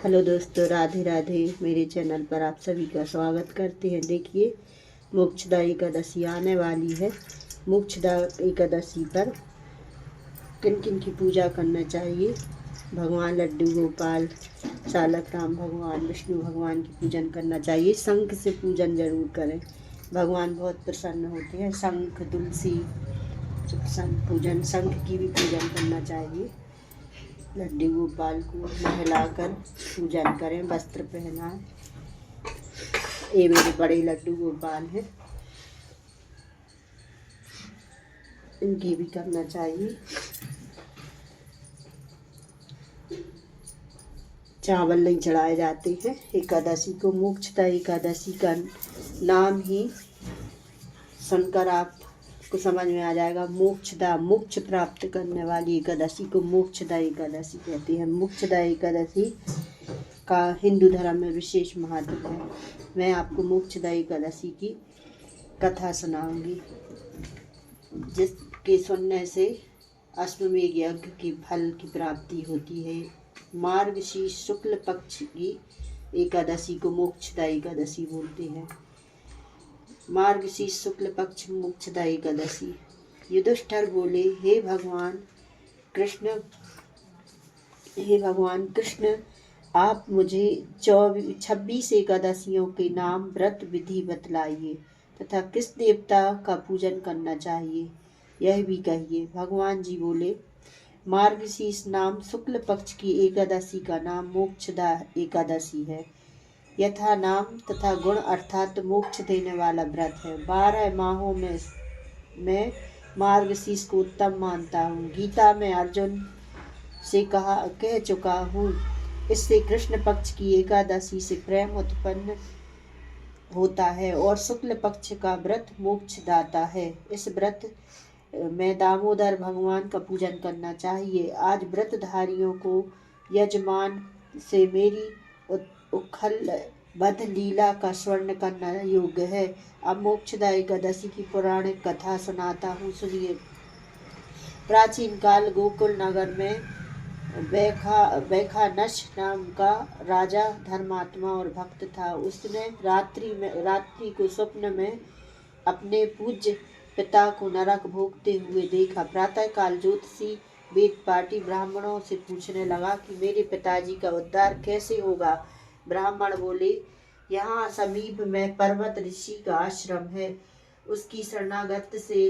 Hello दोस्तों, राधे राधे। मेरे channel पर आप सभी का स्वागत करते हैं। देखिए, मोक्षदा एकादशी आने वाली है। मोक्षदा एकादशी पर किन किन की पूजा करना चाहिए? भगवान लड्डू गोपाल, चालक राम भगवान, विष्णु भगवान की पूजन करना चाहिए। शंख से पूजन जरूर करें, भगवान बहुत प्रसन्न होते हैं। शंख, तुलसी, पूजन शंख की भी पूजन करना चाहिए। लड्डू गोपाल को नहलाकर पूजन करें, वस्त्र पहनाएं। ये मेरे बड़े लड्डू गोपाल हैं, इनकी भी करना चाहिए। चावल नहीं चढ़ाए जाते हैं एकादशी को। मोक्षदा एकादशी का नाम ही सुनकर आपको समझ में आ जाएगा। मोक्षदा, मोक्ष प्राप्त करने वाली एकादशी को मोक्षदा एकादशी कहते हैं। मोक्षदा एकादशी का हिंदू धर्म में विशेष महत्व है। मैं आपको मोक्षदा एकादशी की कथा सुनाऊंगी, जिसके सुनने से अश्वमेध यज्ञ के फल की प्राप्ति होती है। मार्गशीर्ष शुक्ल पक्ष की एकादशी को मोक्षदा एकादशी बोलते हैं। मार्गशीर्ष शुक्ल पक्ष मोक्षदा एकादशी। युधिष्ठिर बोले, हे भगवान कृष्ण, आप मुझे 26 एकादशियों के नाम व्रत विधि बतलाइए तथा किस देवता का पूजन करना चाहिए, यह भी कहिए। भगवान जी बोले, मार्गशीर्ष नाम शुक्ल पक्ष की एकादशी का नाम मोक्षदा एकादशी है। यथा नाम तथा गुण अर्थात मोक्ष देने वाला व्रत है। 12 माहों में मैं मार्गशीर्ष को उत्तम मानता हूँ। गीता में अर्जुन से कह चुका हूँ। इससे कृष्ण पक्ष की एकादशी से प्रेम उत्पन्न होता है और शुक्ल पक्ष का व्रत मोक्ष दाता है। इस व्रत में दामोदर भगवान का पूजन करना चाहिए। आज व्रतधारियों को यजमान से मेरी उखल बध लीला का स्वर्ण करना योग्य है। अब मोक्षदा एकादशी की पौराणिक कथा सुनाता हूँ, सुनिए। प्राचीन काल गोकुल नगर में वैखानस नाम का राजा धर्मात्मा और भक्त था। उसने रात्रि को स्वप्न में अपने पूज्य पिता को नरक भोगते हुए देखा। प्रातःकाल ज्योतिषी वेद पाठी ब्राह्मणों से पूछने लगा कि मेरे पिताजी का उद्धार कैसे होगा। ब्राह्मण बोले, यहाँ समीप में पर्वत ऋषि का आश्रम है, उसकी शरणागत से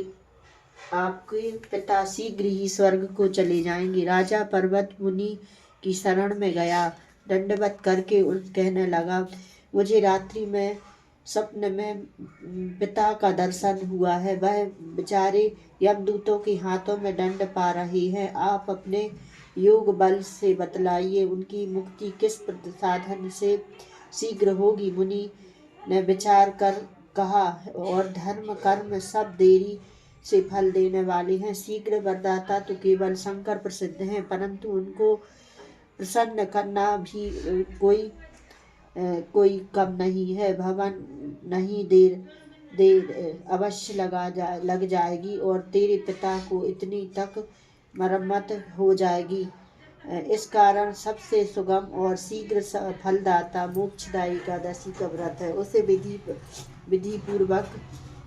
आपके पिता शीघ्र ही स्वर्ग को चले जाएंगे। राजा पर्वत मुनि की शरण में गया, दंडवत करके कहने लगा, मुझे रात्रि में स्वप्न में पिता का दर्शन हुआ है। वह बेचारे यमदूतों के हाथों में दंड पा रहे हैं। आप अपने योग बल से बतलाइए, उनकी मुक्ति किस साधन से शीघ्र होगी। मुनि ने विचार कर कहा, और धर्म कर्म सब देरी से फल देने वाले हैं। शीघ्र वरदाता तो केवल शंकर प्रसिद्ध हैं, परंतु उनको प्रसन्न करना भी कोई कम नहीं है। भवन नहीं देर अवश्य लग जाएगी और तेरे पिता को इतनी तक मरम्मत हो जाएगी। इस कारण सबसे सुगम और शीघ्र फलदाता मोक्षदा एकादशी का व्रत है। उसे विधि पूर्वक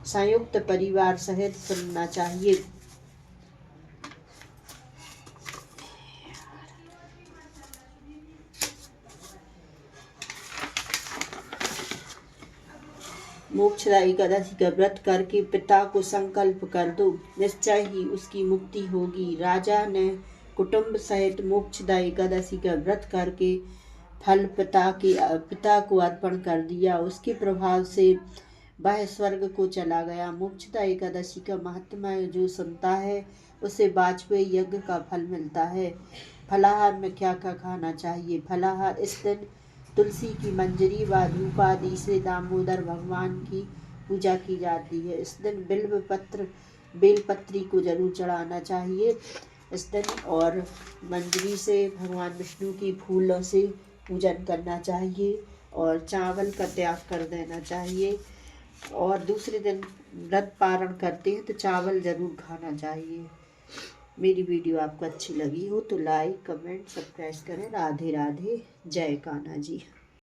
संयुक्त परिवार सहित सुनना चाहिए। मोक्षदा एकादशी का व्रत करके पिता को संकल्प कर दो, निश्चय ही उसकी मुक्ति होगी। राजा ने कुटुंब सहित मोक्षदा एकादशी का व्रत करके फल पिता को अर्पण कर दिया। उसके प्रभाव से वह स्वर्ग को चला गया। मोक्षदा एकादशी का महात्म्य जो सुनता है उसे वाजपेयी यज्ञ का फल मिलता है। फलाहार में क्या क्या खाना चाहिए? फलाहार इस दिन तुलसी की मंजरी व धूप आदि से दामोदर भगवान की पूजा की जाती है। इस दिन बेलपत्री को जरूर चढ़ाना चाहिए इस दिन, और मंजरी से भगवान विष्णु की फूलों से पूजन करना चाहिए और चावल का त्याग कर देना चाहिए। और दूसरे दिन व्रत पारण करते हैं तो चावल जरूर खाना चाहिए। मेरी वीडियो आपको अच्छी लगी हो तो लाइक कमेंट सब्सक्राइब करें। राधे राधे, जय कान्हा जी।